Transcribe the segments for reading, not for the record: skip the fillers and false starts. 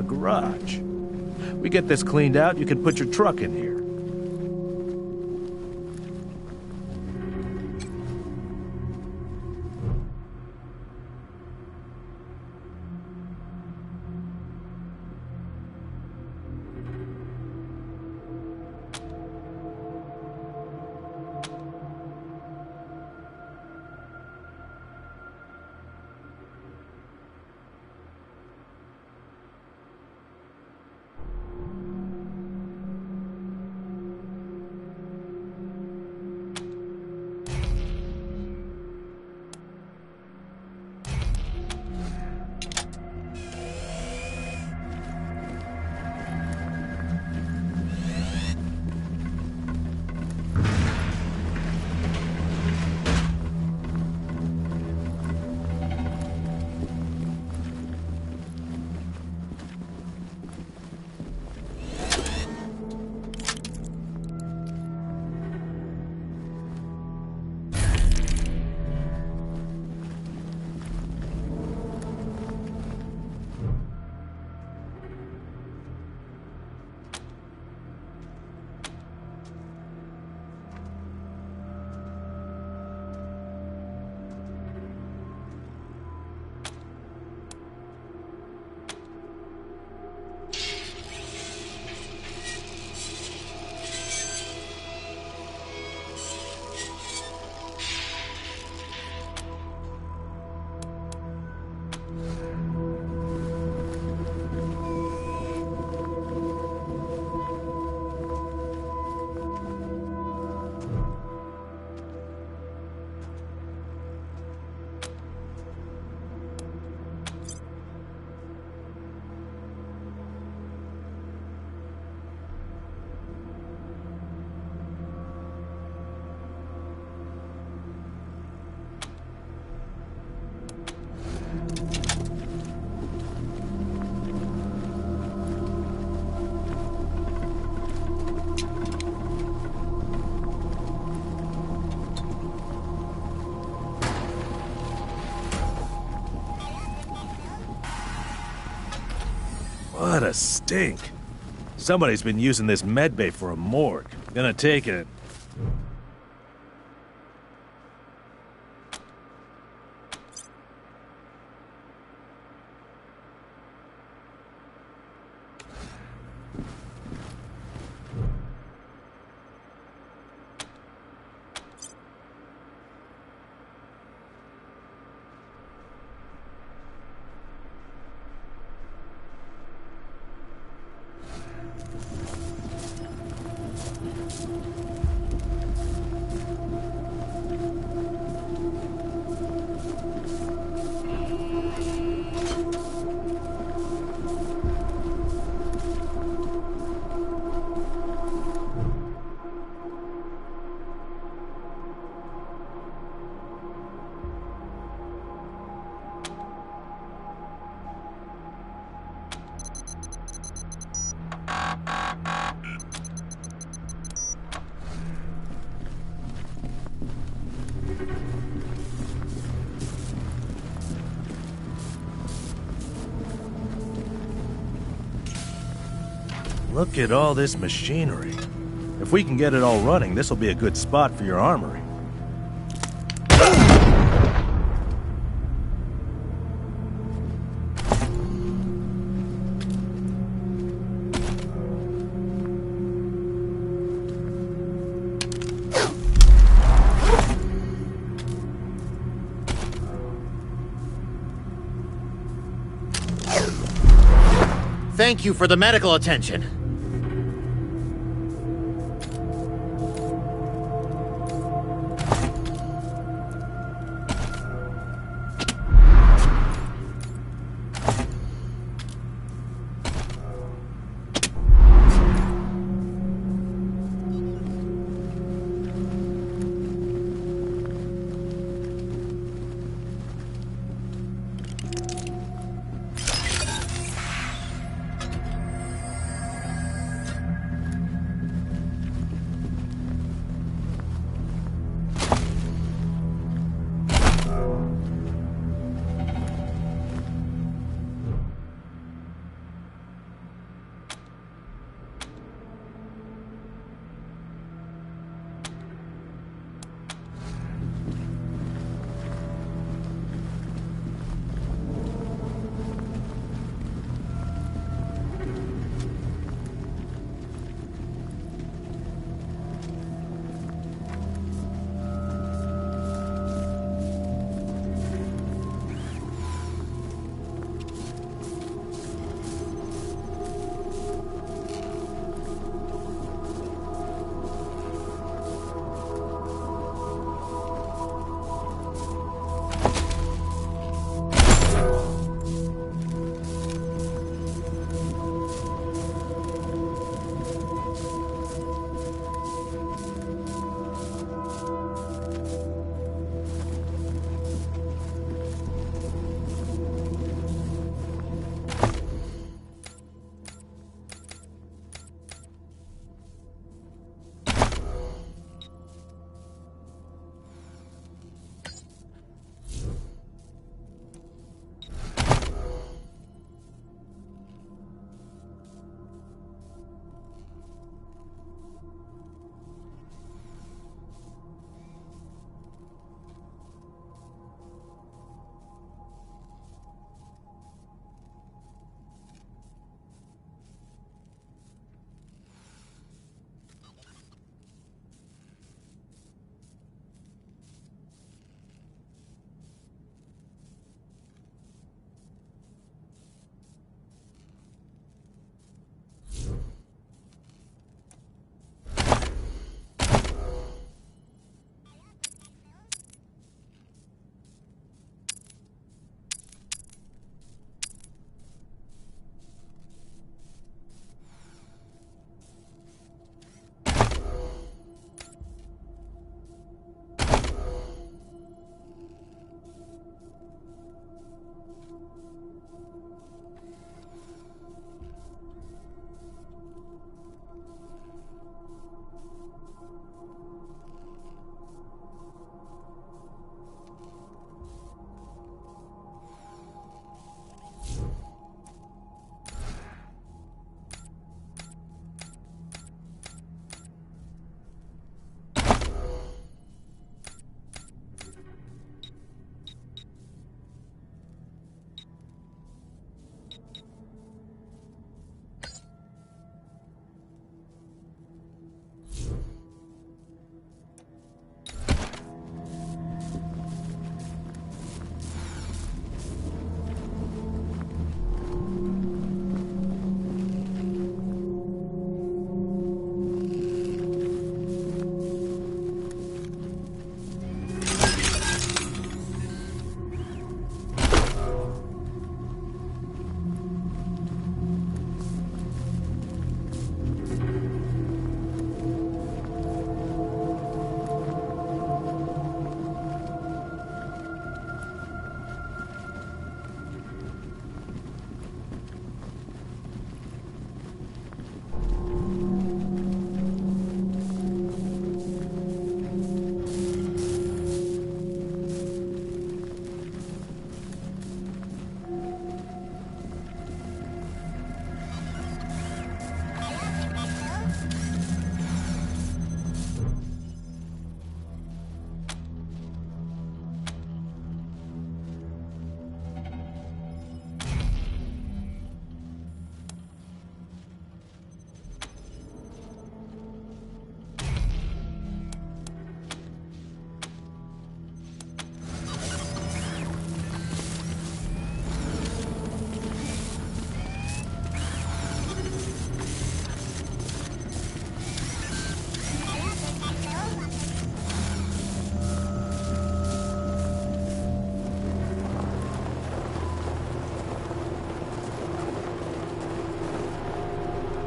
garage. We get this cleaned out, you can put your truck in here. What a stink. Somebody's been using this medbay for a morgue. Gonna take it. Look at all this machinery. If we can get it all running, this will be a good spot for your armory. Thank you for the medical attention.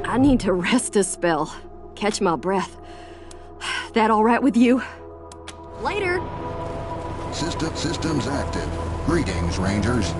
I need to rest a spell. Catch my breath. That all right with you? Later! Systems active. Greetings, Rangers.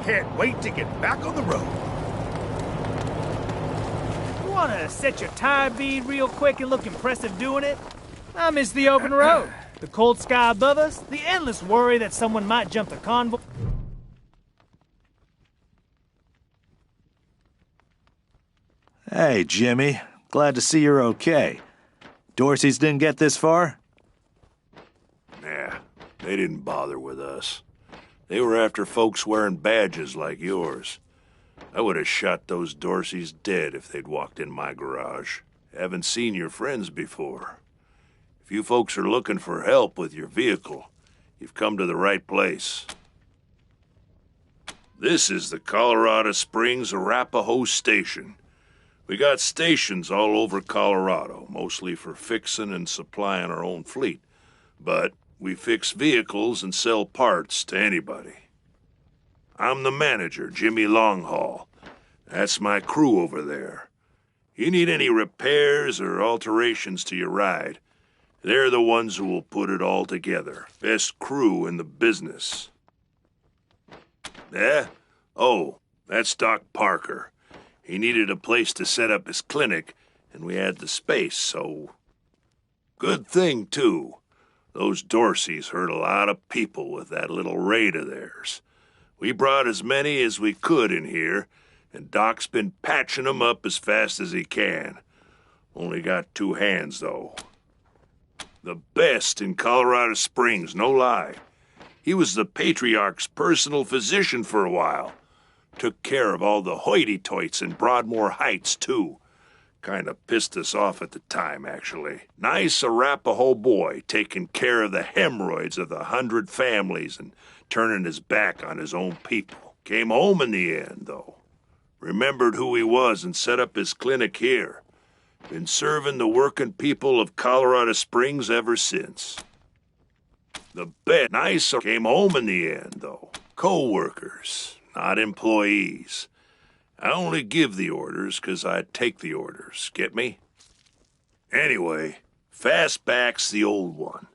Can't wait to get back on the road. You wanna set your tire bead real quick and look impressive doing it? I miss the open road, the cold sky above us, the endless worry that someone might jump the convoy. Hey, Jimmy. Glad to see you're okay. Dorsey's didn't get this far? Nah, they didn't bother with us. They were after folks wearing badges like yours. I would have shot those Dorseys dead if they'd walked in my garage. Haven't seen your friends before. If you folks are looking for help with your vehicle, you've come to the right place. This is the Colorado Springs Arapahoe Station. We got stations all over Colorado, mostly for fixing and supplying our own fleet. But we fix vehicles and sell parts to anybody. I'm the manager, Jimmy Longhaul. That's my crew over there. You need any repairs or alterations to your ride, they're the ones who will put it all together. Best crew in the business. Yeah? Oh, that's Doc Parker. He needed a place to set up his clinic, and we had the space, so... Good thing, too. Those Dorseys hurt a lot of people with that little raid of theirs. We brought as many as we could in here, and Doc's been patching 'em up as fast as he can. Only got 2 hands, though. The best in Colorado Springs, no lie. He was the Patriarch's personal physician for a while. Took care of all the hoity-toits in Broadmoor Heights, too. Kinda pissed us off at the time, actually. Nice Arapahoe boy, taking care of the hemorrhoids of the 100 families and turning his back on his own people. Came home in the end, though. Remembered who he was and set up his clinic here. Been serving the working people of Colorado Springs ever since. The best nicer came home in the end, though. Co-workers, not employees. I only give the orders 'cause I take the orders, get me? Anyway, Fastback's the old one.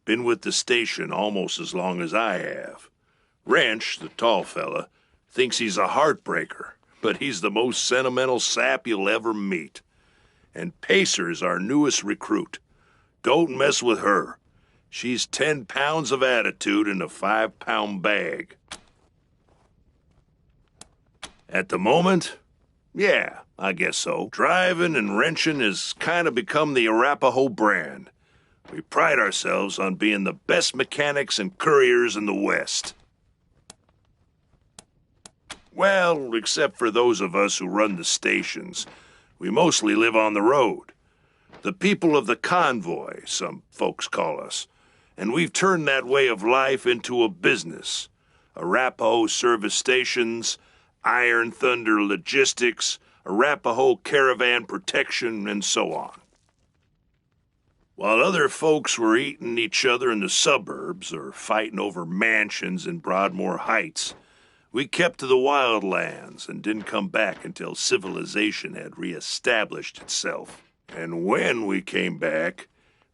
Been with the station almost as long as I have. Wrench, the tall fella, thinks he's a heartbreaker, but he's the most sentimental sap you'll ever meet. And Pacer's our newest recruit. Don't mess with her. She's 10 pounds of attitude in a 5-pound bag. At the moment, yeah, I guess so. Driving and wrenching has kind of become the Arapahoe brand. We pride ourselves on being the best mechanics and couriers in the West. Well, except for those of us who run the stations, we mostly live on the road. The people of the convoy, some folks call us. And we've turned that way of life into a business. Arapahoe service stations, Iron Thunder Logistics, Arapahoe Caravan Protection, and so on. While other folks were eating each other in the suburbs or fighting over mansions in Broadmoor Heights, we kept to the wildlands and didn't come back until civilization had reestablished itself. And when we came back,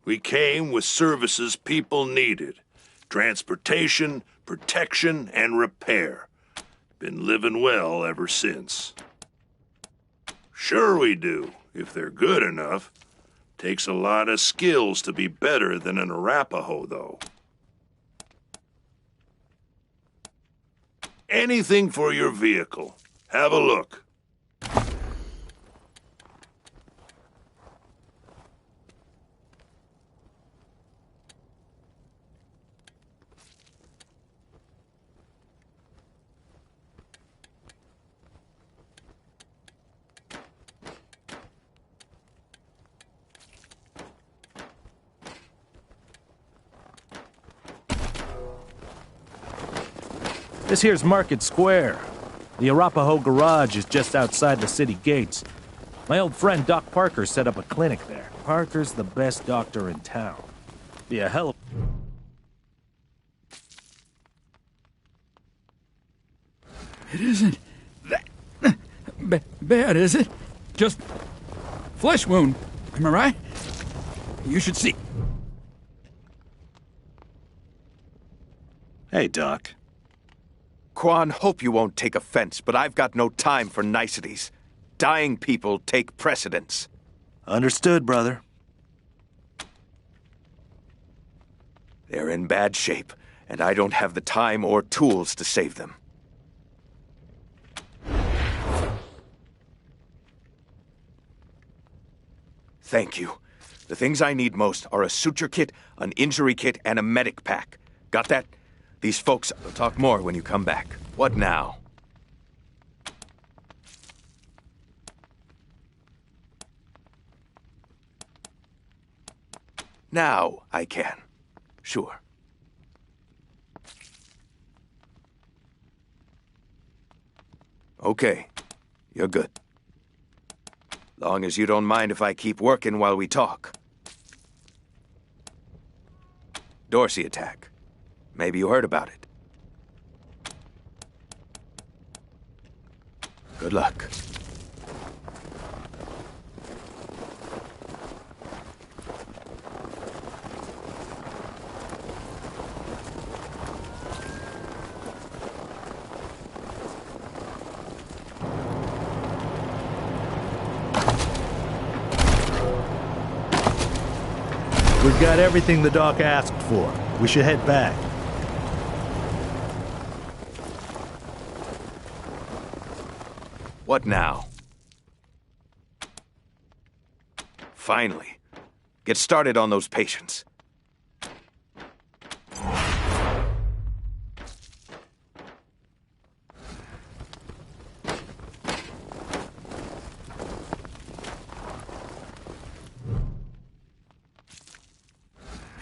we came with services people needed. Transportation, protection, and repair. Been living well ever since. Sure we do, if they're good enough. Takes a lot of skills to be better than an Arapahoe, though. Anything for your vehicle. Have a look. This here's Market Square. The Arapahoe Garage is just outside the city gates. My old friend Doc Parker set up a clinic there. Parker's the best doctor in town. Be a hell of... It isn't that bad, is it? Just flesh wound, am I right? You should see. Hey, Doc. Quan, hope you won't take offense, but I've got no time for niceties. Dying people take precedence. Understood, brother. They're in bad shape, and I don't have the time or tools to save them. Thank you. The things I need most are a suture kit, an injury kit, and a medic pack. Got that? These folks will talk more when you come back. What now? Now I can. Sure. Okay, you're good. Long as you don't mind if I keep working while we talk. Dorsey attack. Maybe you heard about it. Good luck. We've got everything the doc asked for. We should head back. What now? Finally. Get started on those patients.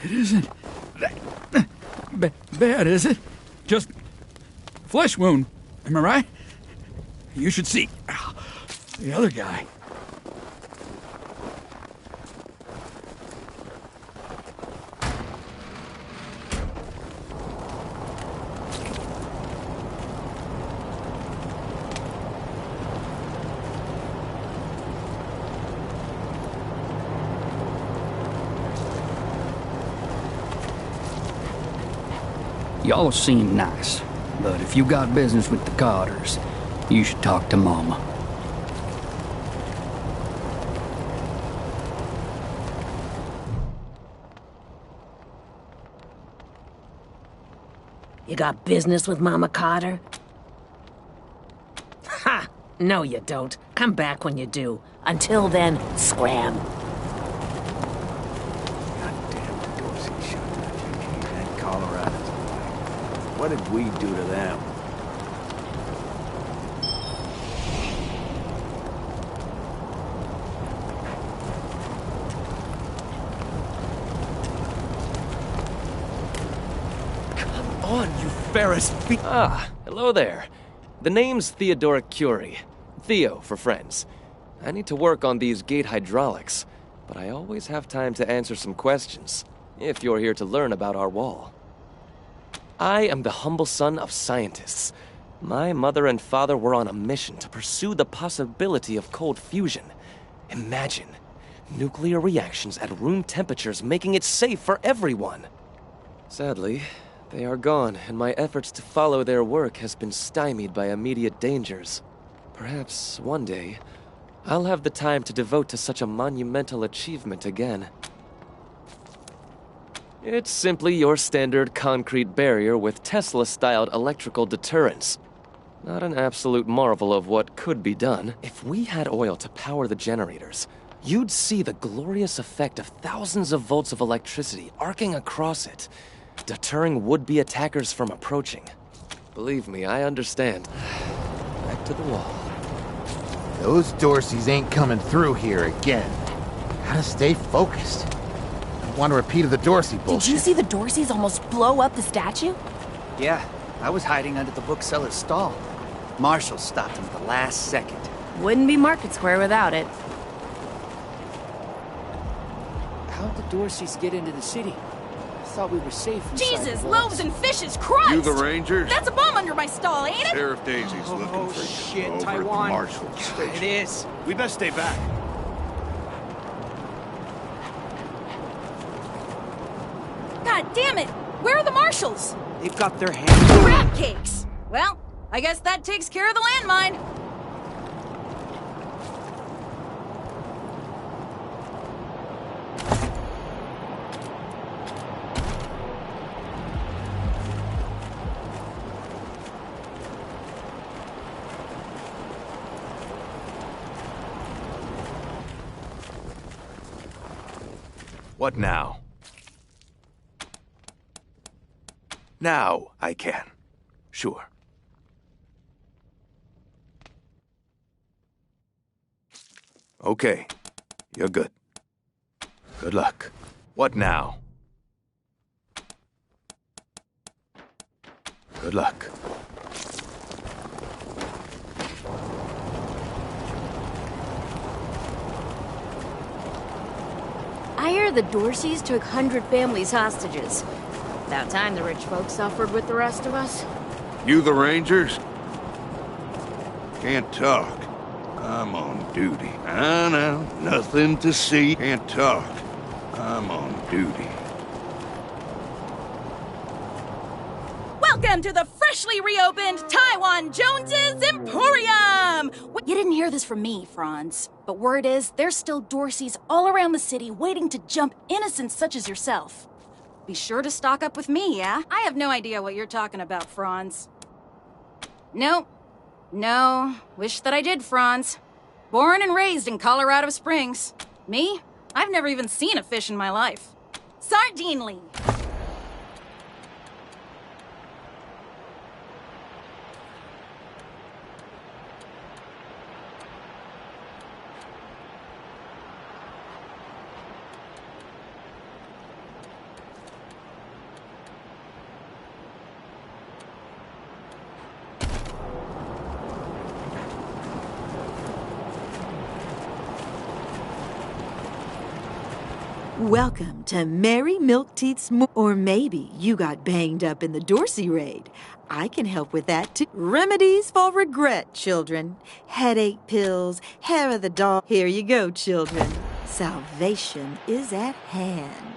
It isn't that bad, is it? Just flesh wound. Am I right? You should see the other guy. Y'all seem nice, but if you got business with the Carters, you should talk to Mama. You got business with Mama Carter? Ha! No, you don't. Come back when you do. Until then, scram. Goddamn the Dorsey shot the refugee and Colorado's away. What did we do to them? On, you Ferris feet. Ah, hello there. The name's Theodora Curie. Theo for friends. I need to work on these gate hydraulics, but I always have time to answer some questions, if you're here to learn about our wall. I am the humble son of scientists. My mother and father were on a mission to pursue the possibility of cold fusion. Imagine nuclear reactions at room temperatures making it safe for everyone. Sadly, they are gone, and my efforts to follow their work has been stymied by immediate dangers. Perhaps one day, I'll have the time to devote to such a monumental achievement again. It's simply your standard concrete barrier with Tesla-styled electrical deterrence. Not an absolute marvel of what could be done. If we had oil to power the generators, you'd see the glorious effect of thousands of volts of electricity arcing across it, deterring would-be attackers from approaching. Believe me, I understand. Back to the wall. Those Dorseys ain't coming through here again. Gotta stay focused. Don't want to repeat of the Dorsey bullshit. Did you see the Dorseys almost blow up the statue? Yeah, I was hiding under the bookseller's stall. Marshall stopped him at the last second. Wouldn't be Market Square without it. How'd the Dorseys get into the city? I thought we were safe inside Jesus, the walls. loaves and fishes, Christ! You the Rangers? That's a bomb under my stall, ain't it? Sheriff Daisy's looking for you shit, over Taiwan. at the Marshall Station. It is. We best stay back. God damn it! Where are the marshals? They've got their hands... Rat cakes! Well, I guess that takes care of the landmine. What now? Now I can. Sure. Okay, you're good. Good luck. What now? Good luck. I hear the Dorseys took 100 families hostages. About time the rich folks suffered with the rest of us. You the Rangers? Can't talk. I'm on duty. I know, nothing to see. Can't talk. I'm on duty. Welcome to the freshly reopened Taiwan Jones's Emporium! You didn't hear this from me, Franz. But word is, there's still Dorseys all around the city waiting to jump innocents such as yourself. Be sure to stock up with me, yeah? I have no idea what you're talking about, Franz. Nope. No. Wish that I did, Franz. Born and raised in Colorado Springs. Me? I've never even seen a fish in my life. Sardinely. Welcome to Mary Milkteeth's or maybe you got banged up in the Dorsey raid. I can help with that too. Remedies for regret, children. Headache pills, hair of the dog. Here you go, children. Salvation is at hand.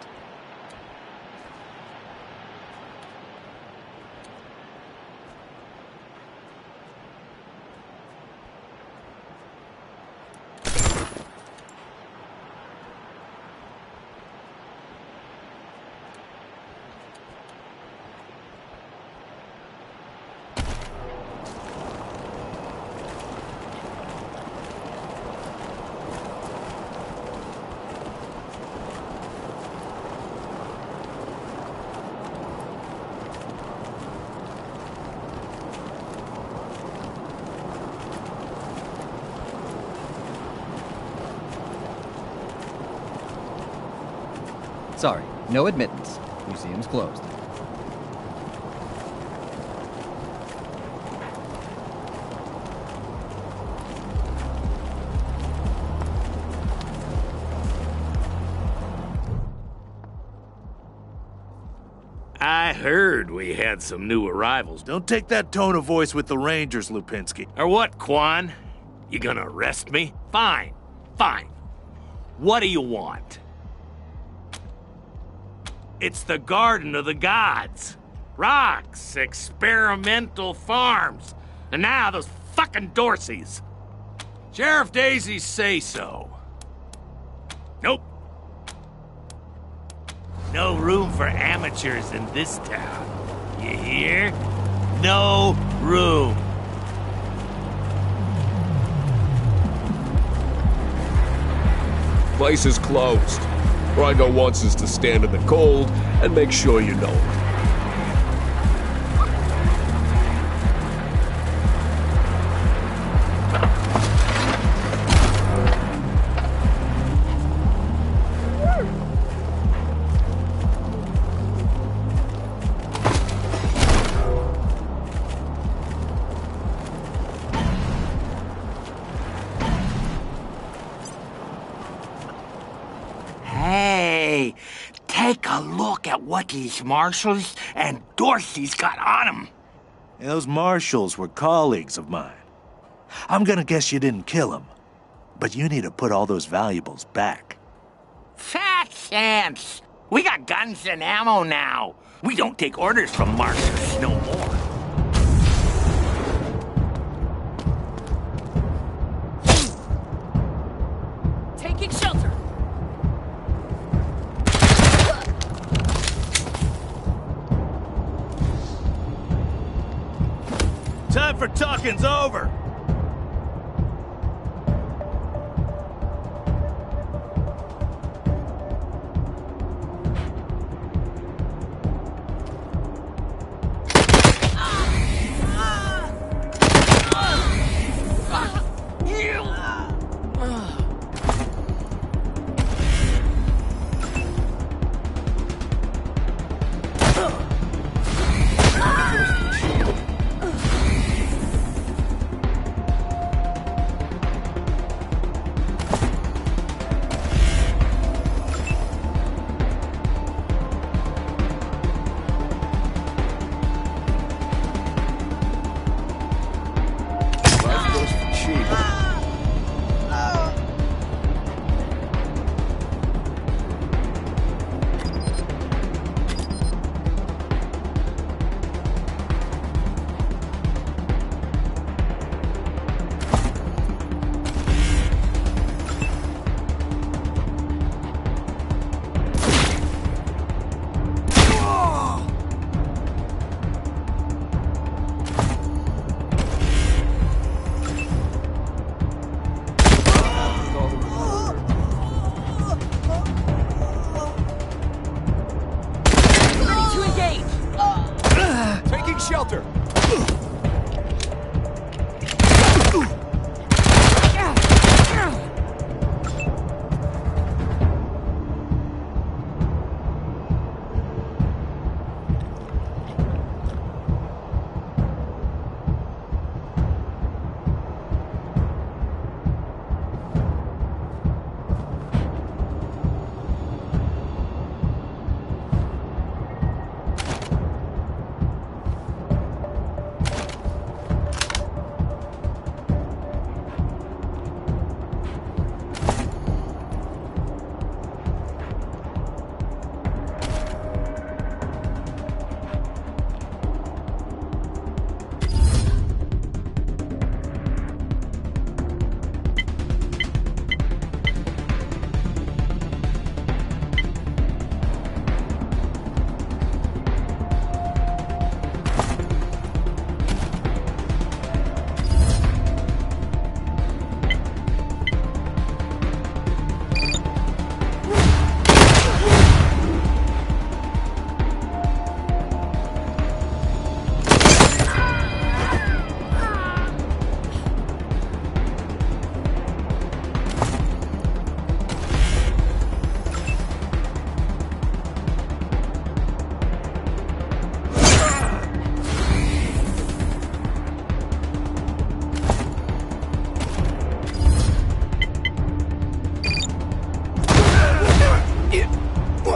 Sorry, no admittance. Museum's closed. I heard we had some new arrivals. Don't take that tone of voice with the Rangers, Lupinski. Or what, Quan? You gonna arrest me? Fine, fine. What do you want? It's the Garden of the Gods. Rocks, experimental farms. And now those fucking Dorseys. Sheriff Daisies say so. Nope. No room for amateurs in this town. You hear? No room. Place is closed. All I know once is to stand in the cold and make sure you know it. Hey, take a look at what these marshals and Dorseys got on them. Those marshals were colleagues of mine. I'm gonna guess you didn't kill them, but you need to put all those valuables back. Fat chance. We got guns and ammo now. We don't take orders from marshals no more. Taking shelter. Time for talking's over.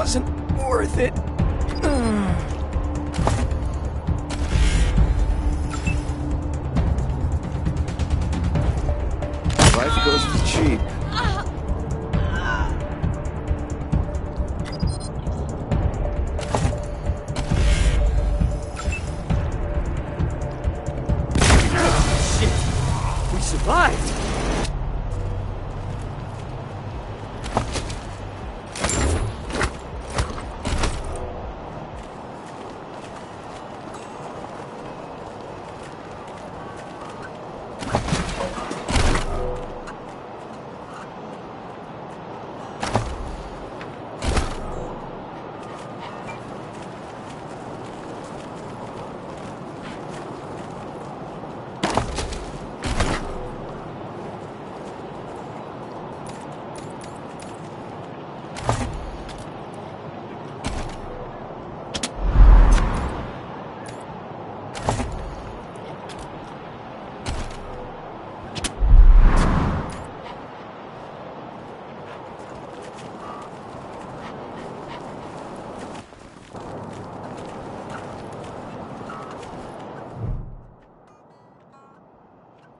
wasn't worth it. Life goes for cheap. We survived.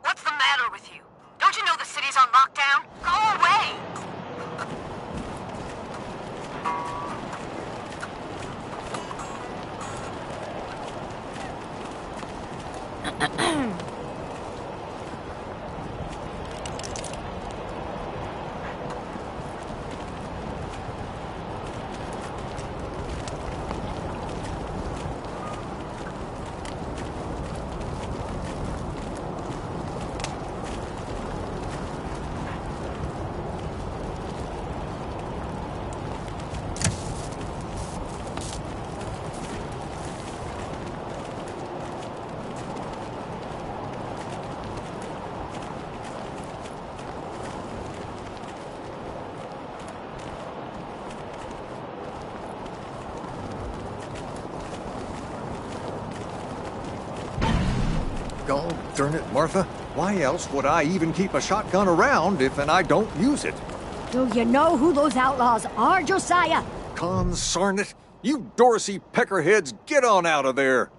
What's the matter with you? Don't you know the city's on lockdown? Go away! Gall darn it, Martha. Why else would I even keep a shotgun around if I don't use it? Do you know who those outlaws are, Josiah? Consarn it. You Dorsey peckerheads, get on out of there.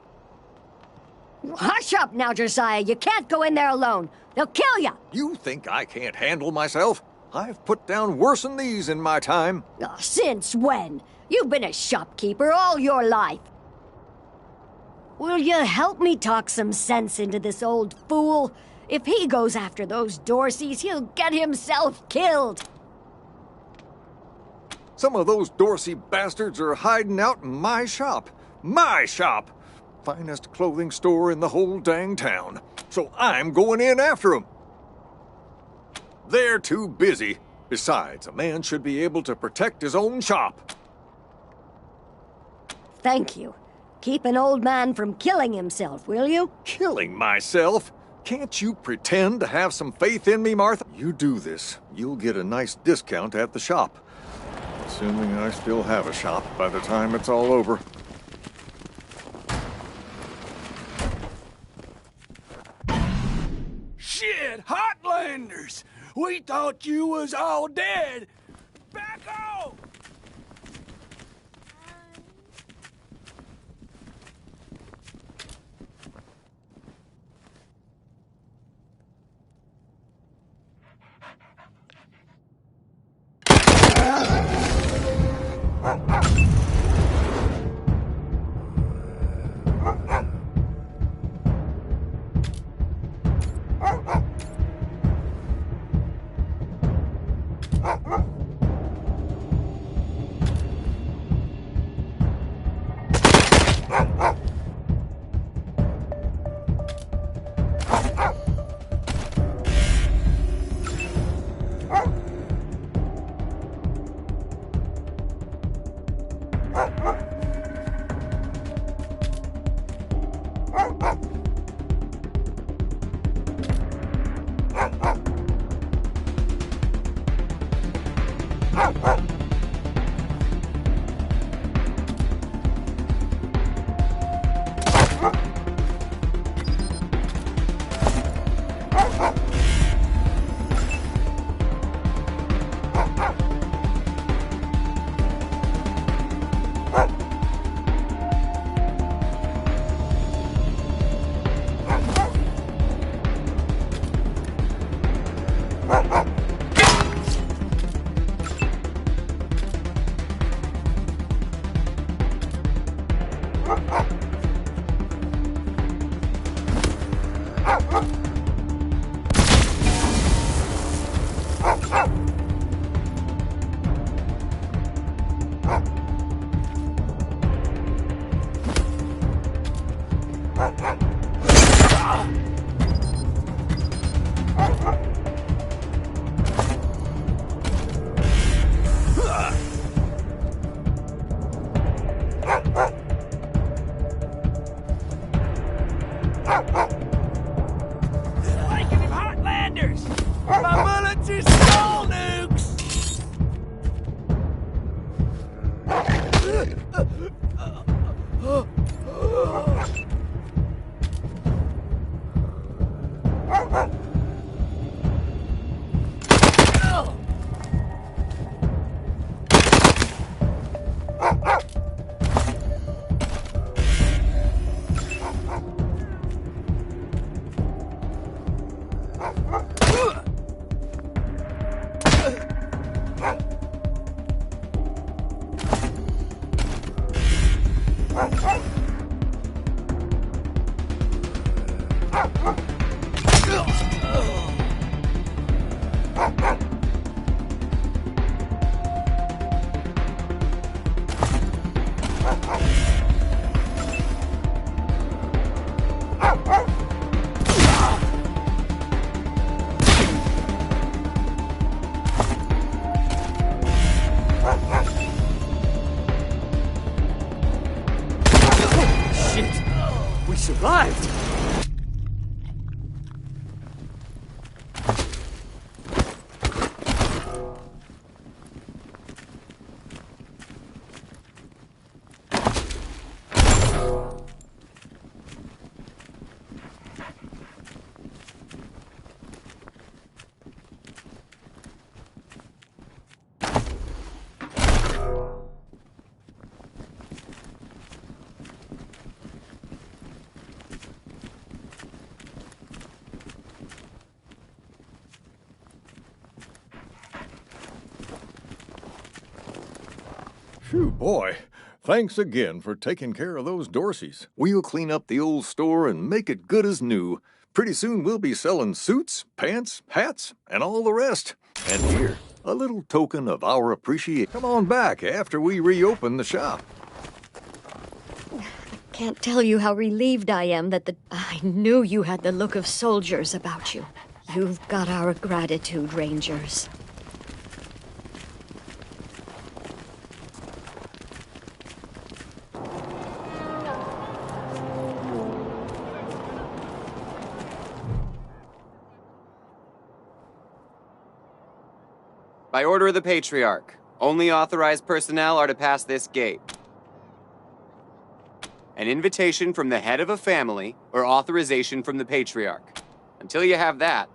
Hush up now, Josiah. You can't go in there alone. They'll kill you. You think I can't handle myself? I've put down worse than these in my time. Oh, since when? You've been a shopkeeper all your life. Will you help me talk some sense into this old fool? If he goes after those Dorseys, he'll get himself killed. Some of those Dorsey bastards are hiding out in my shop. My shop! Finest clothing store in the whole dang town. So I'm going in after them. They're too busy. Besides, a man should be able to protect his own shop. Thank you. Keep an old man from killing himself, will you? Killing myself? Can't you pretend to have some faith in me, Martha? You do this, you'll get a nice discount at the shop. Assuming I still have a shop by the time it's all over. Shit, Hotlanders! We thought you was all dead! Back off! Phew, boy. Thanks again for taking care of those Dorseys. We'll clean up the old store and make it good as new. Pretty soon we'll be selling suits, pants, hats, and all the rest. And here, a little token of our appreciation. Come on back after we reopen the shop. Can't tell you how relieved I am that I knew you had the look of soldiers about you. You've got our gratitude, Rangers. By order of the Patriarch, only authorized personnel are to pass this gate. An invitation from the head of a family or authorization from the Patriarch. Until you have that,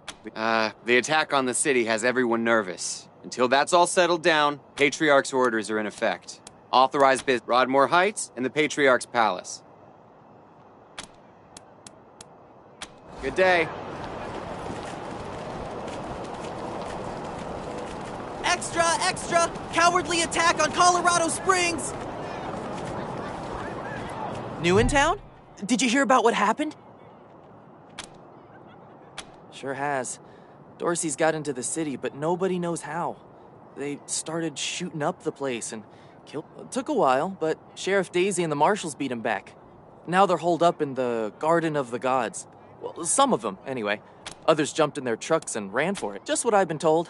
the attack on the city has everyone nervous. Until that's all settled down, Patriarch's orders are in effect. Authorized business, Broadmoor Heights and the Patriarch's Palace. Good day. Extra, extra! Cowardly attack on Colorado Springs! New in town? Did you hear about what happened? Sure has. Dorsey's got into the city, but nobody knows how. They started shooting up the place and killed... It took a while, but Sheriff Daisy and the marshals beat him back. Now they're holed up in the Garden of the Gods. Well, some of them, anyway. Others jumped in their trucks and ran for it. Just what I've been told.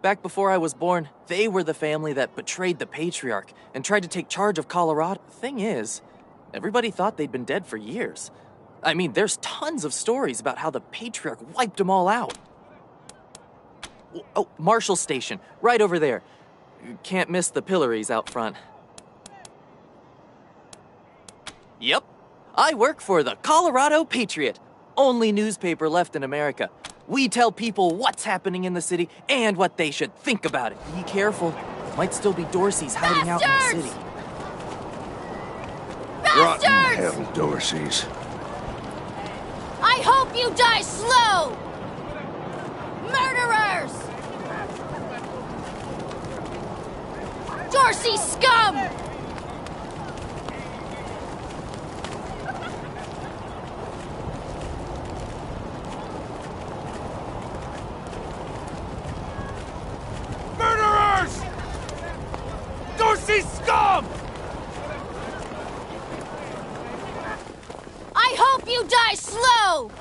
Back before I was born, they were the family that betrayed the Patriarch and tried to take charge of Colorado. The thing is, everybody thought they'd been dead for years. I mean, there's tons of stories about how the Patriarch wiped them all out. Oh, Marshal Station, right over there. You can't miss the pillories out front. Yep, I work for the Colorado Patriot, only newspaper left in America. We tell people what's happening in the city and what they should think about it. Be careful. Might still be Dorseys hiding out in the city. Rotten hell, Dorseys. I hope you die slow! Murderers! Dorsey scum! Murderers! Dorsey scum! I hope you die slow!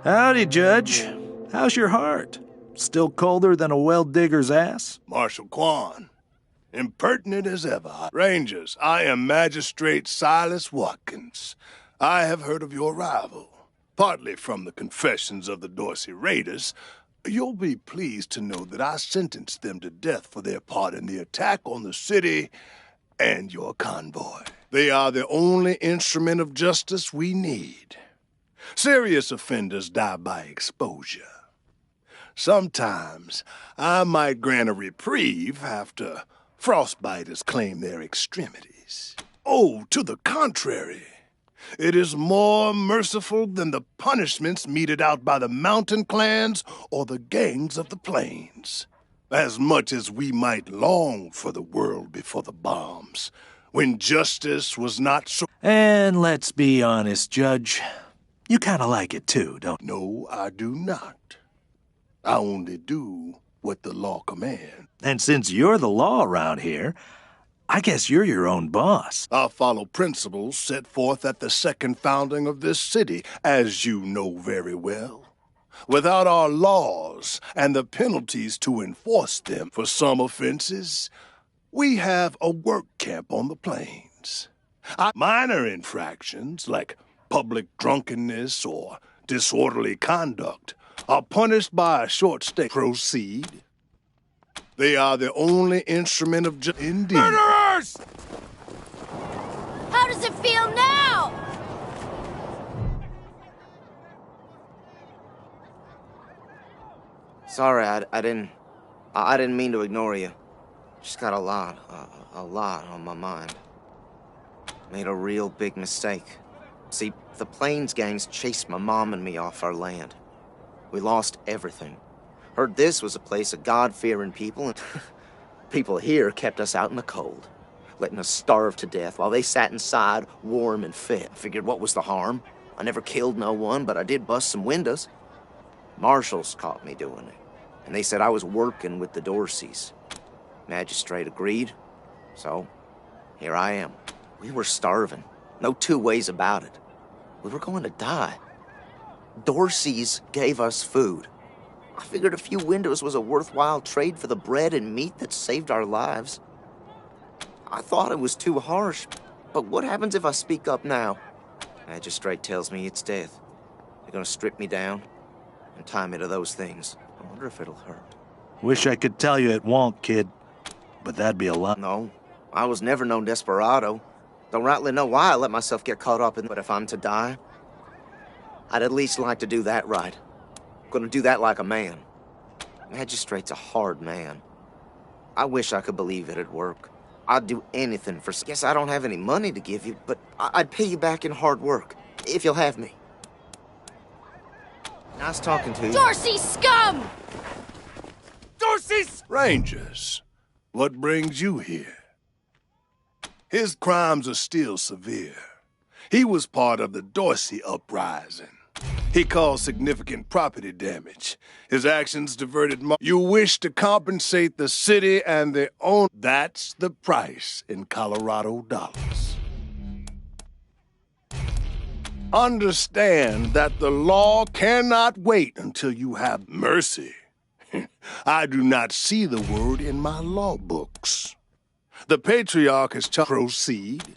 Howdy, Judge. How's your heart? Still colder than a well digger's ass? Marshal Quan, impertinent as ever. Rangers, I am Magistrate Silas Watkins. I have heard of your arrival, partly from the confessions of the Dorsey Raiders. You'll be pleased to know that I sentenced them to death for their part in the attack on the city and your convoy. They are the only instrument of justice we need. Serious offenders die by exposure. Sometimes I might grant a reprieve after frostbiters claim their extremities. Oh, to the contrary. It is more merciful than the punishments meted out by the mountain clans or the gangs of the plains. As much as we might long for the world before the bombs, when justice was not so... And let's be honest, Judge. You kind of like it too, don't you? No, I do not. I only do what the law commands. And since you're the law around here, I guess you're your own boss. I follow principles set forth at the second founding of this city, as you know very well. Without our laws and the penalties to enforce them for some offenses, we have a work camp on the plains. Minor infractions, like public drunkenness or disorderly conduct, are punished by a short stay. Proceed. They are the only instrument of justice. Indeed. Murderers! How does it feel now? Sorry, I didn't mean to ignore you. Just got a lot on my mind. Made a real big mistake. See, the Plains gangs chased my mom and me off our land. We lost everything. Heard this was a place of God-fearing people, and people here kept us out in the cold, letting us starve to death while they sat inside, warm and fed. I figured, what was the harm? I never killed no one, but I did bust some windows. Marshals caught me doing it, and they said I was working with the Dorseys. Magistrate agreed, so here I am. We were starving, no two ways about it. We were going to die. Dorseys gave us food. I figured a few windows was a worthwhile trade for the bread and meat that saved our lives. I thought it was too harsh, but what happens if I speak up now? Magistrate tells me it's death. They're gonna strip me down and tie me to those things. I wonder if it'll hurt. Wish I could tell you it won't, kid. But that'd be a lot. No, I was never no desperado. Don't rightly know why I let myself get caught up in. But if I'm to die, I'd at least like to do that right. I'm gonna do that like a man. Magistrate's a hard man. I wish I could believe it'd work. I'd do anything for... Guess I don't have any money to give you, but I'd pay you back in hard work, if you'll have me. Nice talking to you. Dorsey scum! Dorsey's... Rangers, what brings you here? His crimes are still severe. He was part of the Dorsey uprising. He caused significant property damage. His actions diverted money. You wish to compensate the city and their own... That's the price in Colorado dollars. Understand that the law cannot wait until you have mercy. I do not see the word in my law books. The Patriarch has to proceed.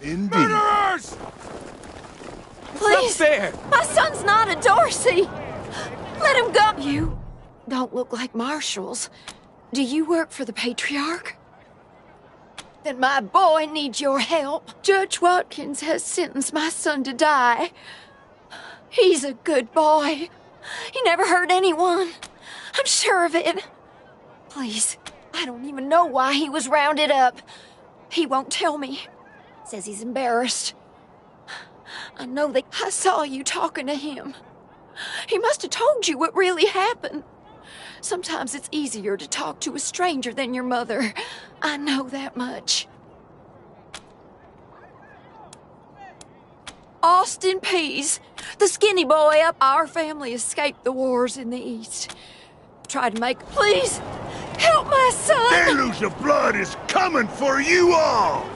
Indeed. Murderers! Please! Not fair! My son's not a Dorsey! Let him go! You don't look like marshals. Do you work for the Patriarch? Then my boy needs your help. Judge Watkins has sentenced my son to die. He's a good boy. He never hurt anyone. I'm sure of it. Please, I don't even know why he was rounded up. He won't tell me. Says he's embarrassed. I know that I saw you talking to him. He must have told you what really happened. Sometimes it's easier to talk to a stranger than your mother. I know that much. Austin Pease, the skinny boy up our family escaped the wars in the East. Tried to make... Please, help my son! Deluge of blood is coming for you all!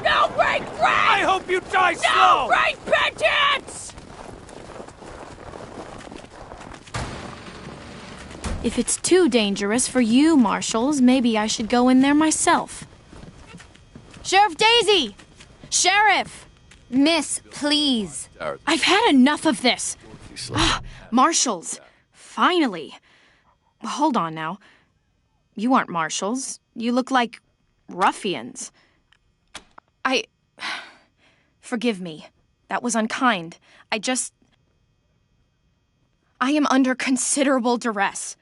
No break, I hope you die slow! No break, vengeance! If it's too dangerous for you, Marshals, maybe I should go in there myself. Sheriff Daisy! Sheriff! Miss, please. I've had enough of this. Marshals. Finally. Hold on now. You aren't marshals. You look like ruffians. Forgive me. That was unkind. I am under considerable duress.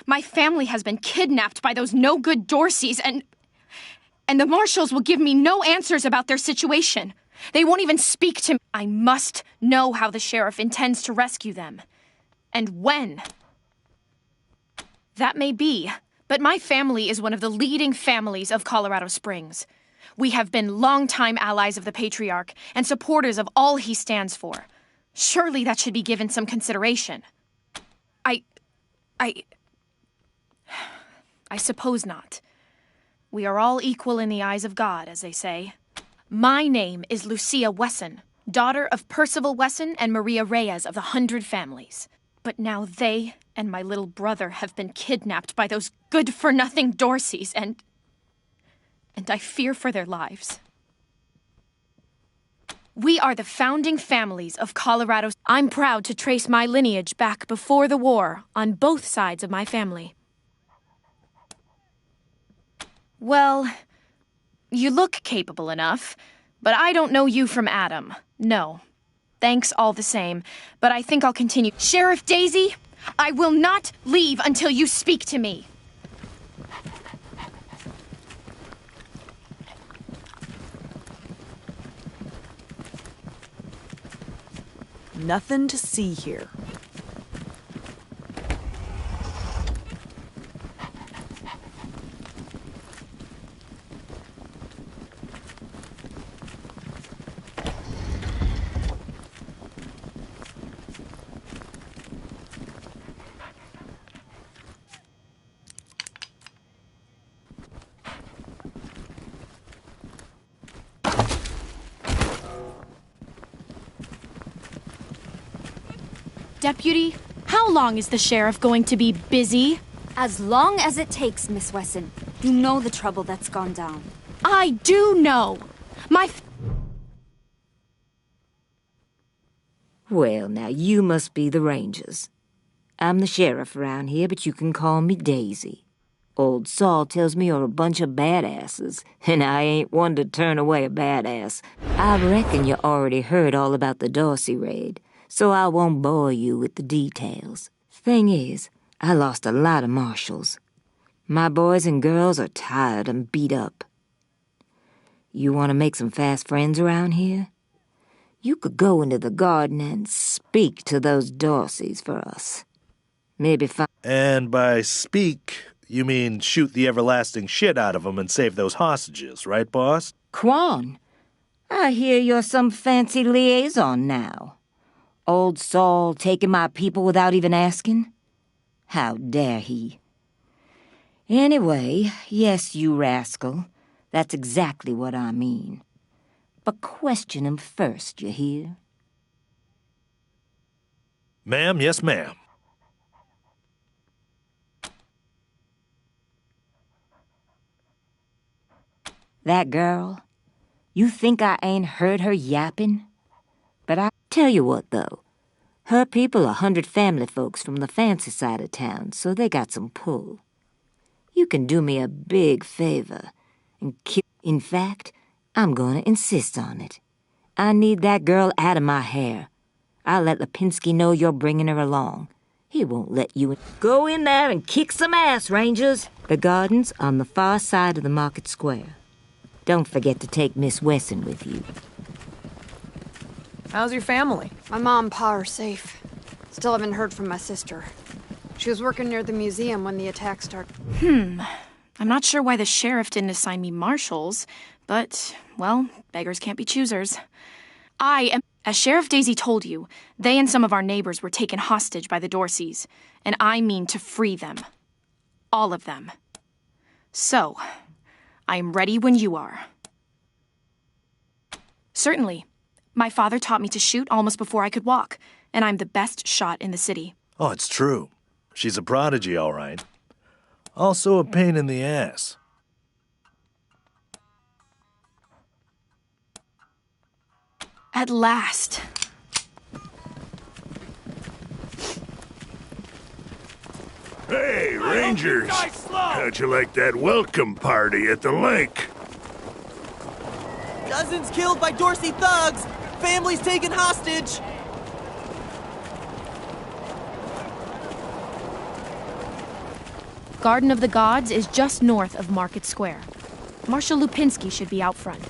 My family has been kidnapped by those no-good Dorseys, and the marshals will give me no answers about their situation. They won't even speak to me. I must know how the sheriff intends to rescue them. And when. That may be, but my family is one of the leading families of Colorado Springs. We have been longtime allies of the Patriarch and supporters of all he stands for. Surely that should be given some consideration. I suppose not. We are all equal in the eyes of God, as they say. My name is Lucia Wesson, daughter of Percival Wesson and Maria Reyes of the 100 Families. But now they and my little brother have been kidnapped by those good-for-nothing Dorseys, and I fear for their lives. We are the founding families of Colorado. I'm proud to trace my lineage back before the war on both sides of my family. Well, you look capable enough, but I don't know you from Adam. No. Thanks all the same, but I think I'll continue. Sheriff Daisy, I will not leave until you speak to me. Nothing to see here. Deputy, how long is the sheriff going to be busy? As long as it takes, Miss Wesson. You know the trouble that's gone down. I do know. Well, now you must be the Rangers. I'm the sheriff around here, but you can call me Daisy. Old Saul tells me you're a bunch of badasses, and I ain't one to turn away a badass. I reckon you already heard all about the Dorsey raid, so I won't bore you with the details. Thing is, I lost a lot of marshals. My boys and girls are tired and beat up. You want to make some fast friends around here? You could go into the garden and speak to those Dorseys for us. Maybe find... And by speak, you mean shoot the everlasting shit out of them and save those hostages, right, boss? Quan, I hear you're some fancy liaison now. Old Saul taking my people without even asking? How dare he? Anyway, yes, you rascal. That's exactly what I mean. But question him first, you hear? Ma'am, yes, ma'am. That girl, you think I ain't heard her yapping? But I tell you what, though. Her people are 100 family folks from the fancy side of town, so they got some pull. You can do me a big favor and kill... In fact, I'm gonna insist on it. I need that girl out of my hair. I'll let Lipinski know you're bringing her along. He won't let you in. Go in there and kick some ass, Rangers. The garden's on the far side of the market square. Don't forget to take Miss Wesson with you. How's your family? My mom and pa are safe. Still haven't heard from my sister. She was working near the museum when the attack started. I'm not sure why the sheriff didn't assign me marshals, but, well, beggars can't be choosers. As Sheriff Daisy told you, they and some of our neighbors were taken hostage by the Dorseys, and I mean to free them. All of them. So, I am ready when you are. Certainly. My father taught me to shoot almost before I could walk, and I'm the best shot in the city. Oh, it's true. She's a prodigy, all right. Also a pain in the ass. At last. Hey, Rangers! How'd you like that welcome party at the lake? Dozens killed by Dorsey thugs! Families taken hostage! Garden of the Gods is just north of Market Square. Marshal Lipinski should be out front.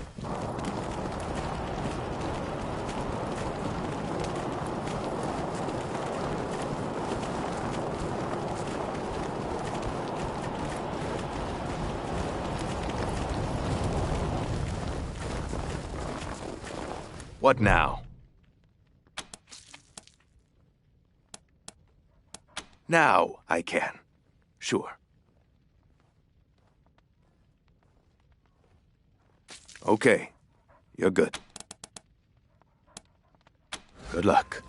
What now? Now I can. Sure. Okay. You're good. Good luck.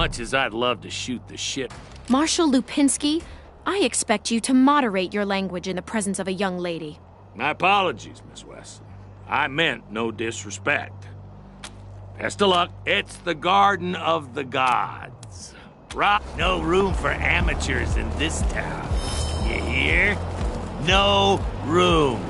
much as I'd love to shoot the shit. Marshal Lupinski, I expect you to moderate your language in the presence of a young lady. My apologies, Miss Wesley. I meant no disrespect. Best of luck. It's the Garden of the Gods. Rock, no room for amateurs in this town. You hear? No room.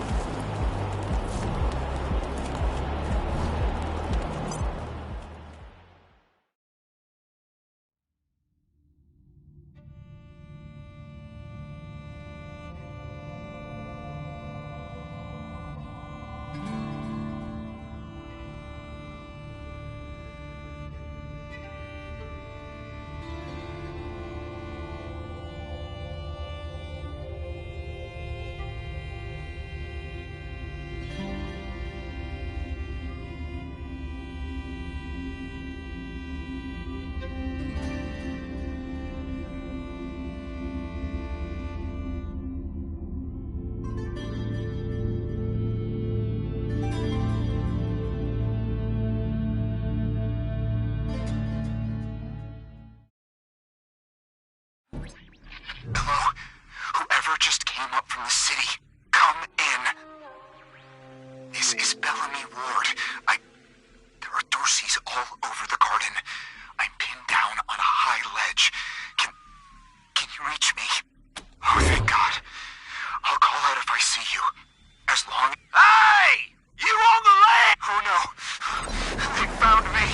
Hello? Whoever just came up from the city, come in. This is Bellamy Ward. There are Dorseys all over the garden. I'm pinned down on a high ledge. Can you reach me? Oh, thank God. I'll call out if I see you. As long... Hey! You on the land! Oh, no. They found me.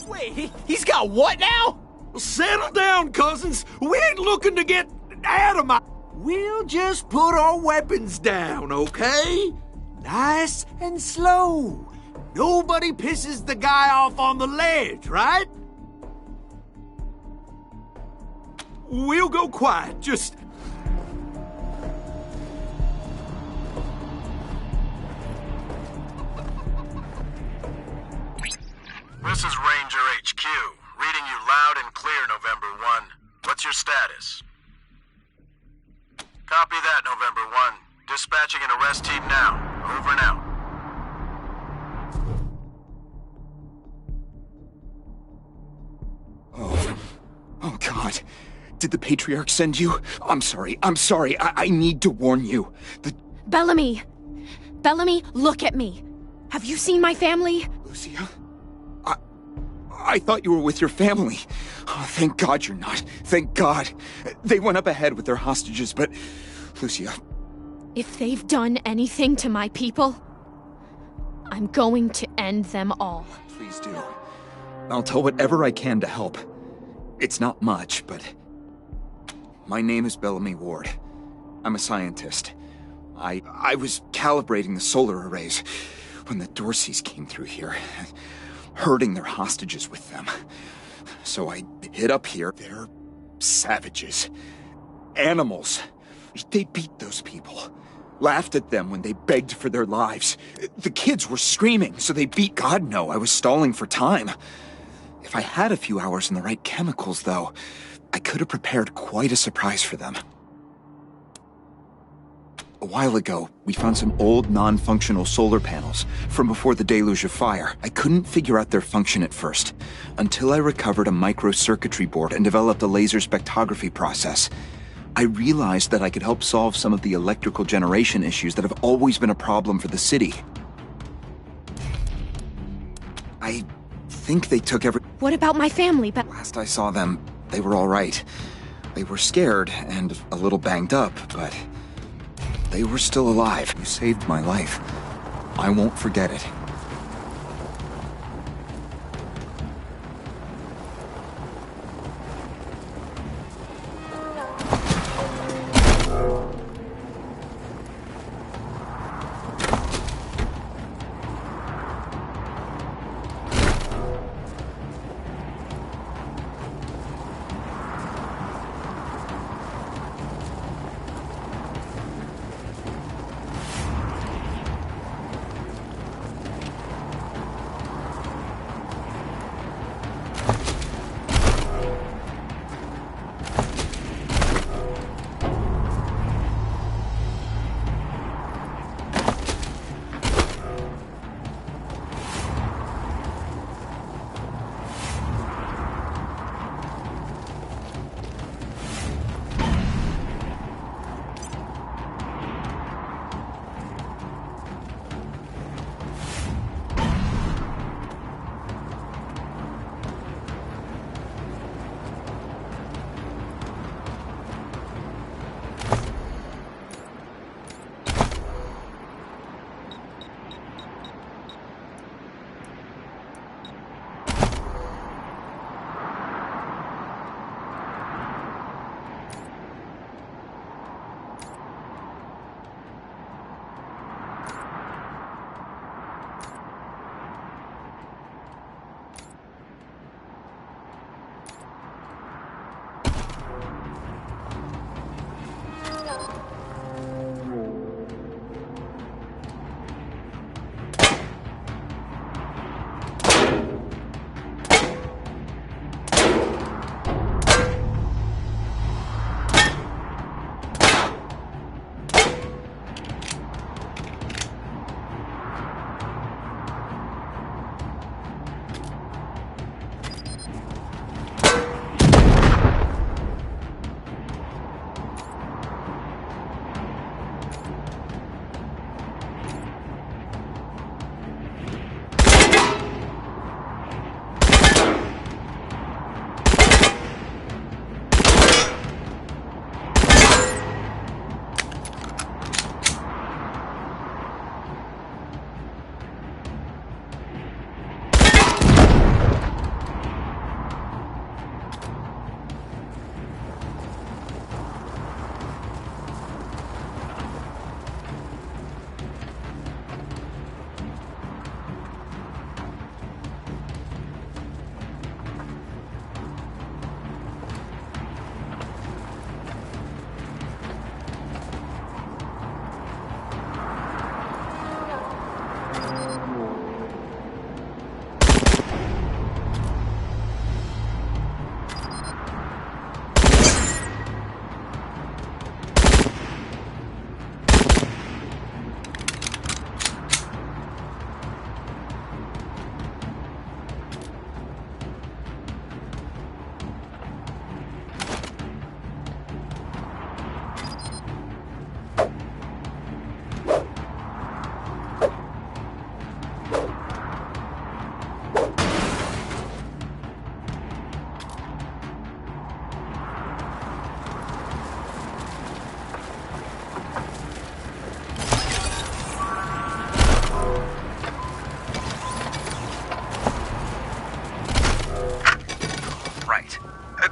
Wait, he's got what now? Settle down, cousins. We ain't looking to get atomized. We'll just put our weapons down, okay? Nice and slow. Nobody pisses the guy off on the ledge, right? We'll go quiet, just... This is Ranger HQ, reading you loud and clear, November 1. What's your status? Copy that, November 1. Dispatching an arrest team now. Over and out. Oh, God. Did the Patriarch send you? I'm sorry. I need to warn you. Bellamy! Bellamy, look at me. Have you seen my family? Lucia? I thought you were with your family. Oh, thank God you're not. Thank God. They went up ahead with their hostages, but... Lucia... If they've done anything to my people, I'm going to end them all. Please do. I'll tell whatever I can to help. It's not much, but... My name is Bellamy Ward. I'm a scientist. I was calibrating the solar arrays when the Dorseys came through here, herding their hostages with them. So I hid up here. They're savages. Animals. They beat those people. Laughed at them when they begged for their lives. The kids were screaming, so they beat. God, no, I was stalling for time. If I had a few hours and the right chemicals, though, I could have prepared quite a surprise for them. A while ago, we found some old, non-functional solar panels from before the deluge of fire. I couldn't figure out their function at first, until I recovered a microcircuitry board and developed a laser spectrography process. I realized that I could help solve some of the electrical generation issues that have always been a problem for the city. I think they took every... What about my family? Last I saw them, they were all right. They were scared and a little banged up, but they were still alive. You saved my life. I won't forget it.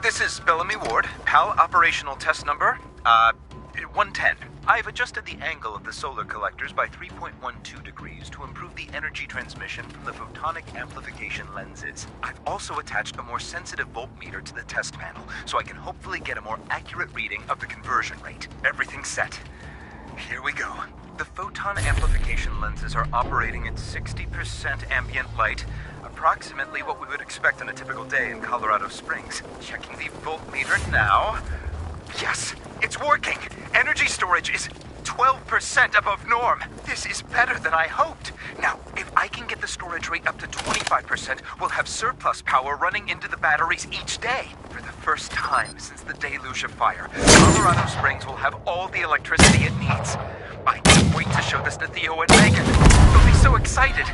This is Bellamy Ward, PAL operational test number, 110. I've adjusted the angle of the solar collectors by 3.12 degrees to improve the energy transmission from the photonic amplification lenses. I've also attached a more sensitive voltmeter to the test panel, so I can hopefully get a more accurate reading of the conversion rate. Everything's set. Here we go. The photon amplification lenses are operating at 60% ambient light, approximately what we would expect on a typical day in Colorado Springs. Checking the voltmeter now. Yes, it's working! Energy storage is 12% above norm. This is better than I hoped. Now, if I can get the storage rate up to 25%, we'll have surplus power running into the batteries each day. For the first time since the deluge of fire, Colorado Springs will have all the electricity it needs. I can't wait to show this to Theo and Megan. They'll be so excited.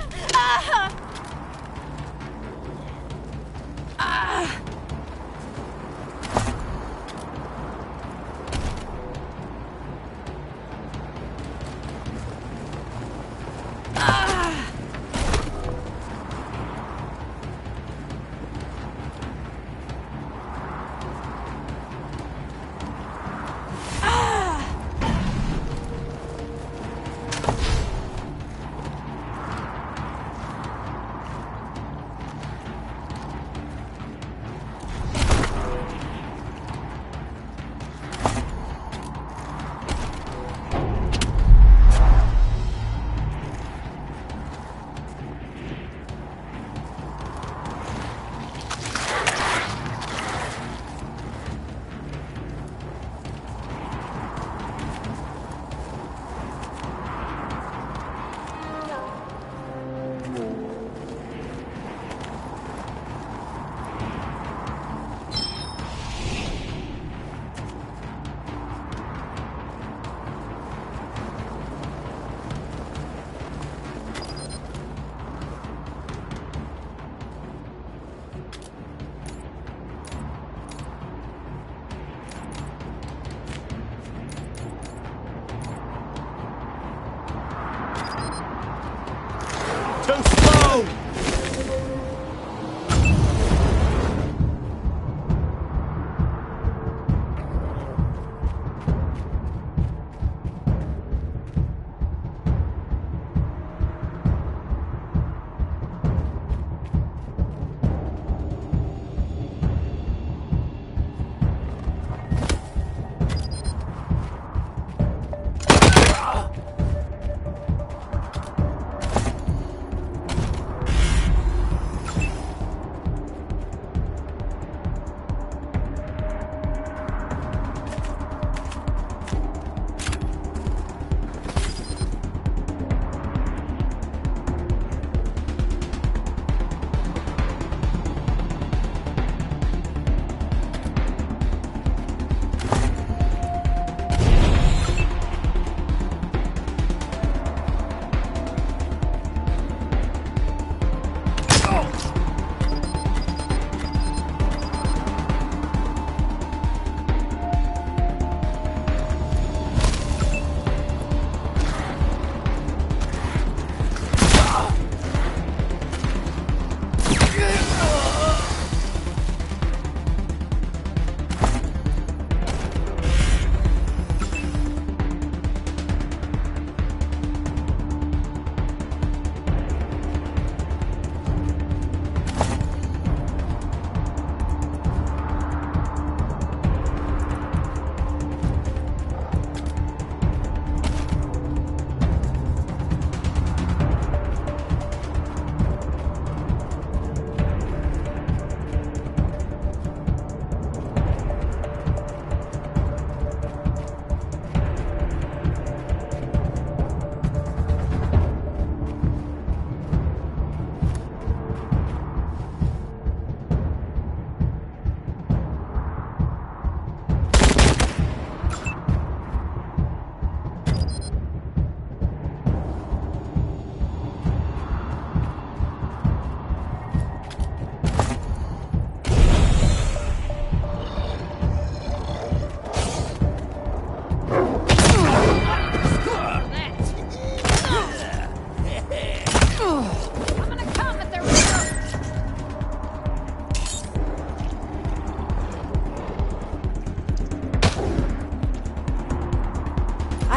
Too slow!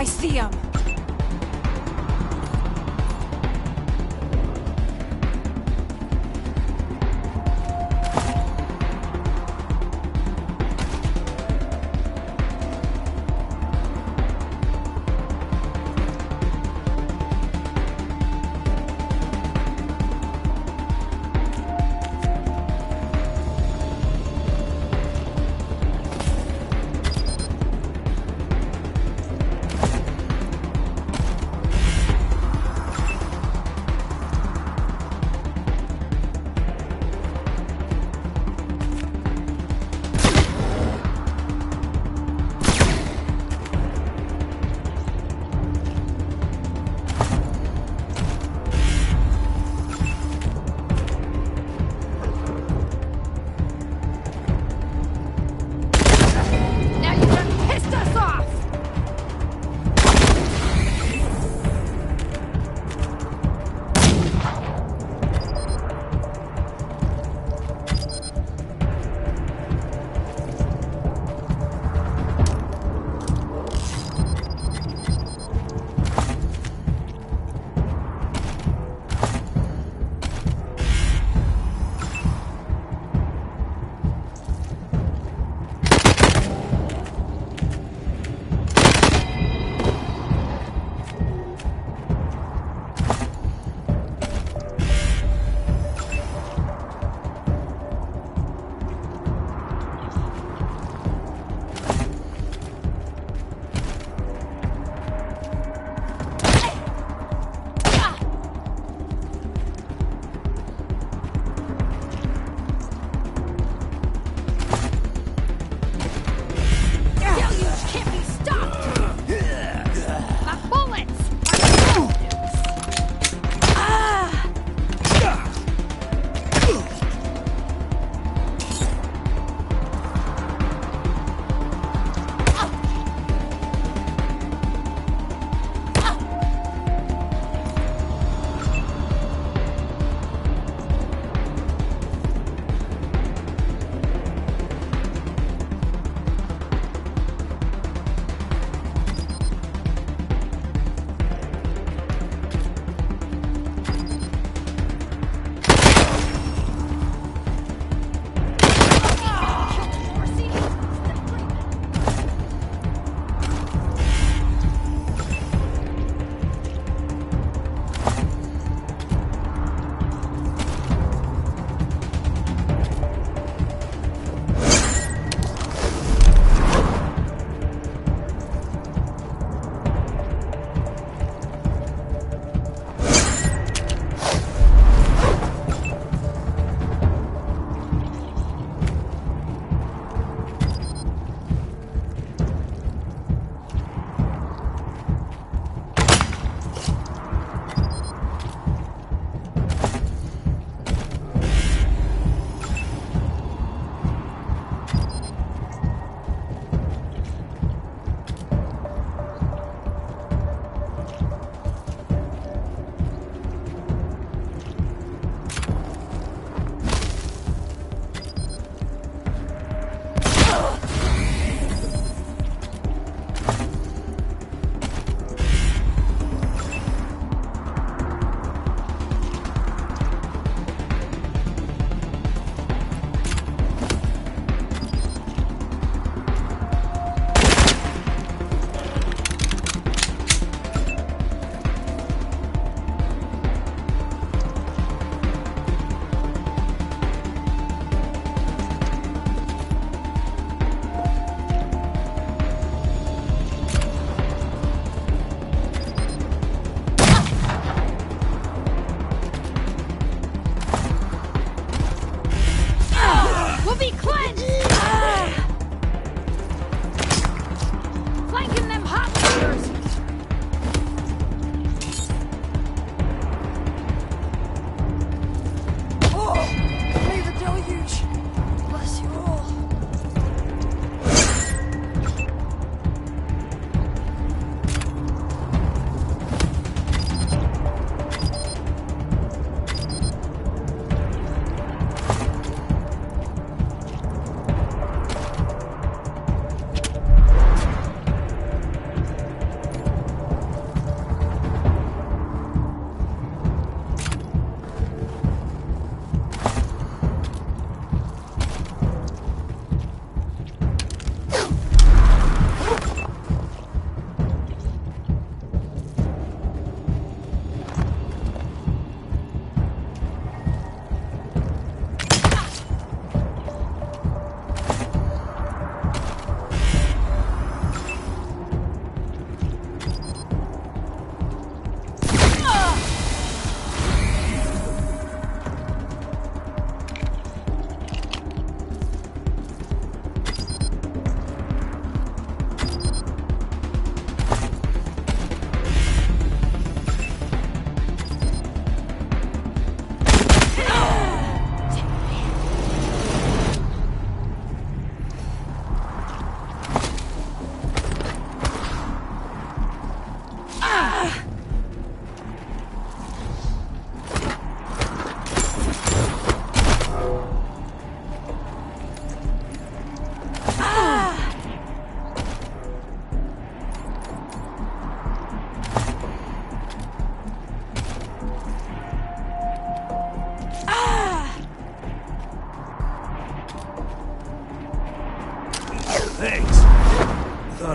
I see him.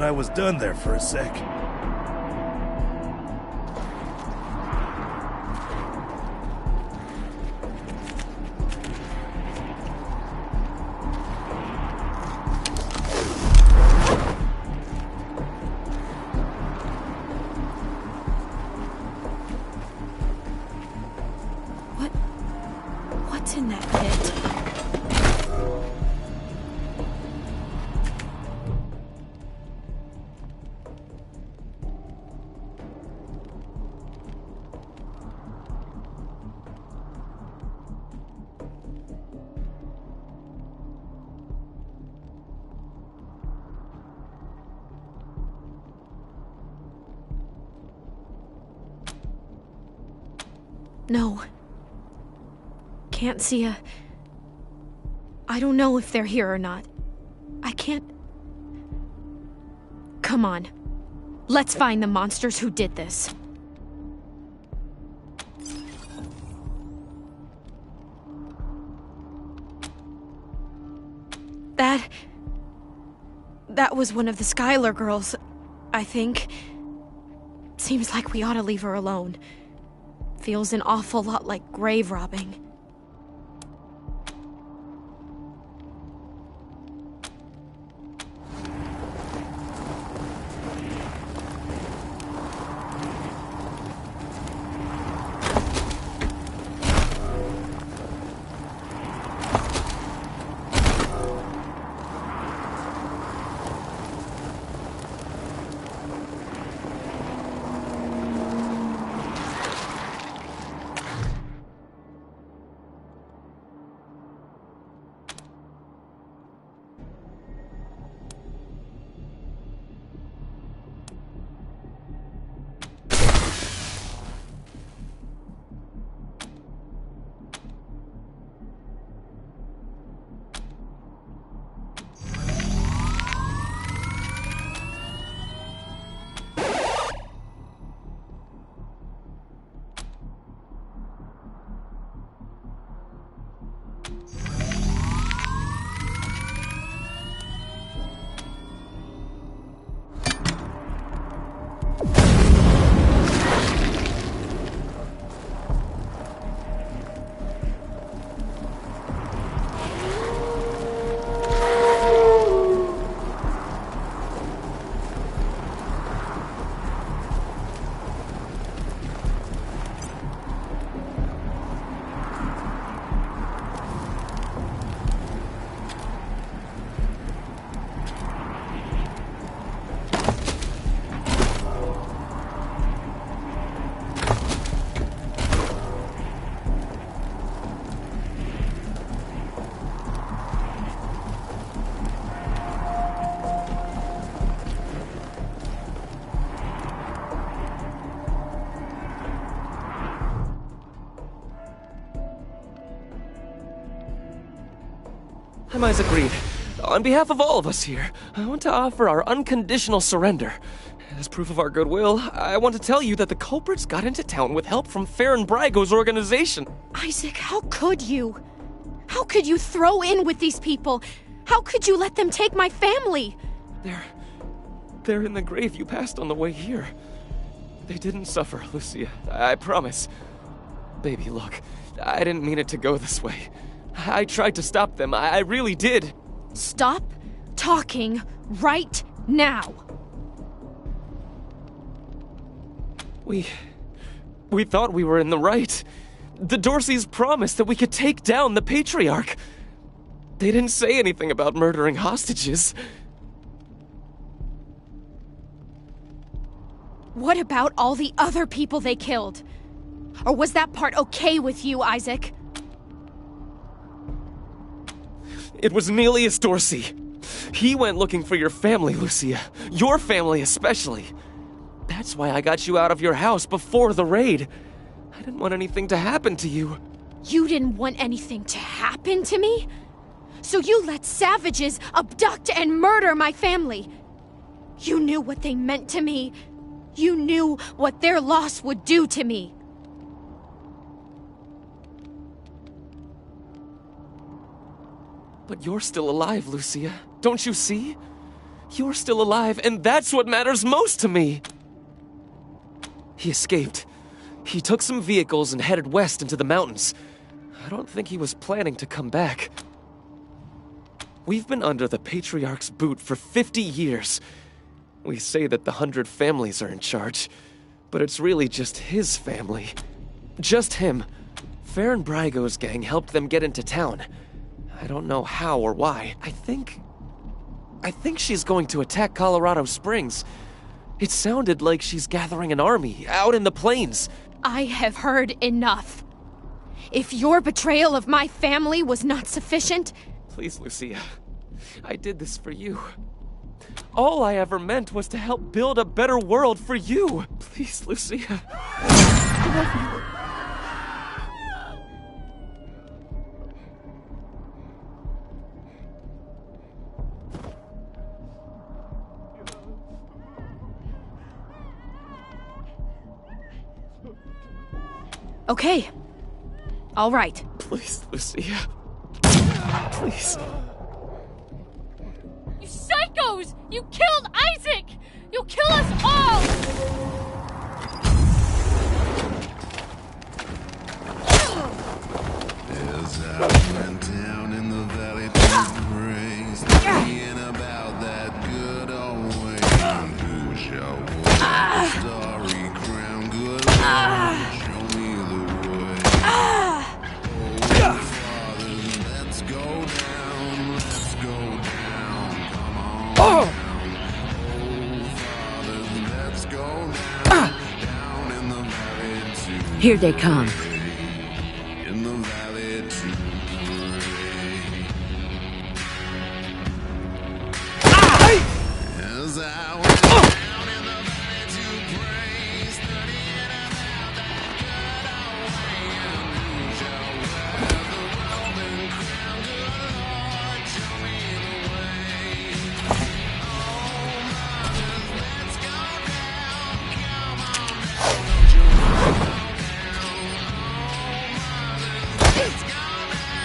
I was done there for a sec. What's in that pit? No. Can't see a... I don't know if they're here or not. I can't... Come on. Let's find the monsters who did this. That was one of the Skylar girls, I think. Seems like we ought to leave her alone. Feels an awful lot like grave robbing. I'm Isaac Reed. On behalf of all of us here, I want to offer our unconditional surrender. As proof of our goodwill, I want to tell you that the culprits got into town with help from Farron Brago's organization. Isaac, how could you? How could you throw in with these people? How could you let them take my family? They're in the grave you passed on the way here. They didn't suffer, Lucia. I promise. Baby, look, I didn't mean it to go this way. I tried to stop them. I really did. Stop talking right now. We thought we were in the right. The Dorseys promised that we could take down the Patriarch. They didn't say anything about murdering hostages. What about all the other people they killed? Or was that part okay with you, Isaac? It was Nelius Dorsey. He went looking for your family, Lucia. Your family especially. That's why I got you out of your house before the raid. I didn't want anything to happen to you. You didn't want anything to happen to me? So you let savages abduct and murder my family. You knew what they meant to me. You knew what their loss would do to me. But you're still alive, Lucia. Don't you see? You're still alive, and that's what matters most to me. He escaped. He took some vehicles and headed west into the mountains. I don't think he was planning to come back. We've been under the Patriarch's boot for 50 years. We say that the 100 families are in charge, but it's really just his family. Just him. Farron Brygo's gang helped them get into town. I don't know how or why. I think she's going to attack Colorado Springs. It sounded like she's gathering an army out in the plains. I have heard enough. If your betrayal of my family was not sufficient... Please, Lucia. I did this for you. All I ever meant was to help build a better world for you. Please, Lucia. I love you. Okay. All right. Please, Lucia. Please. You psychos! You killed Isaac! You'll kill us all! As I went down in the valley to praise, thinking about that good old way, and who shall wear the starry crown? Good Lord, show me the way. Oh, Father, let's go down, let's go down, come on down. Oh, Father, let's go down in the valley to Here they come. in the valley to as I went down in the valley to pray, studying about that good old way, and who shall wear the robe and crown? Good Lord, show me the way. Oh, mothers, let's go down, come on down, don't you wanna go down? Oh, mothers, let's go down in the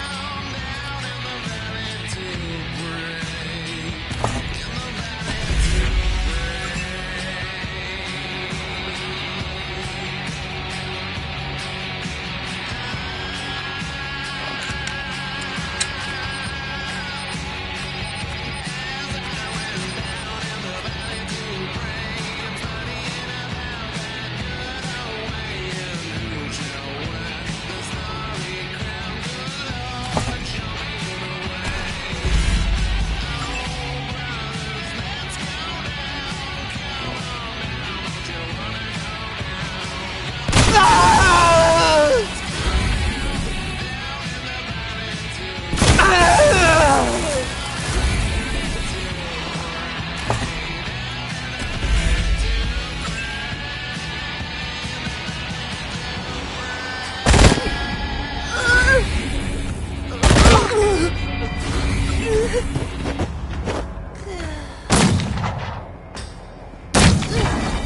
valley to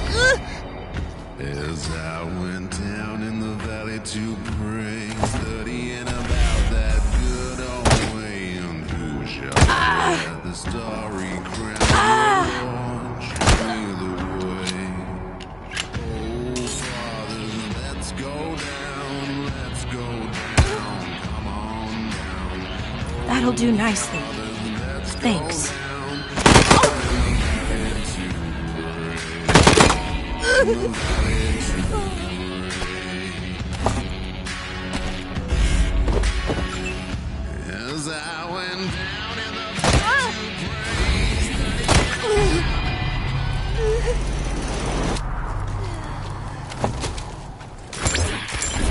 pray. As I went down in the valley to pray, studying about that good old way, and who shall wear the starry crown? Lord, show me the way. Oh, Father, let's go down, come on down. That'll do nicely. Thanks. As I went down in the valley to praise,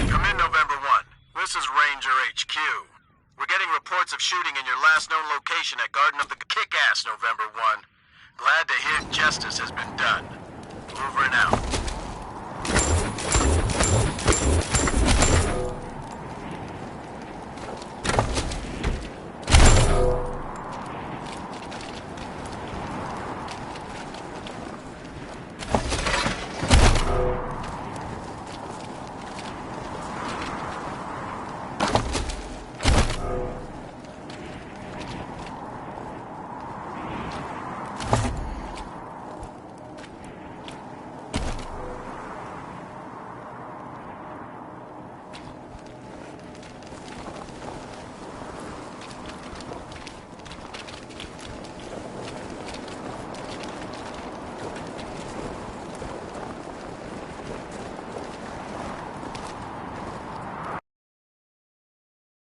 Come in, November 1. This is Ranger HQ. We're getting reports of shooting in your last known location at Garden of the Kick-Ass, November 1. Glad to hear justice has been done. Over and out.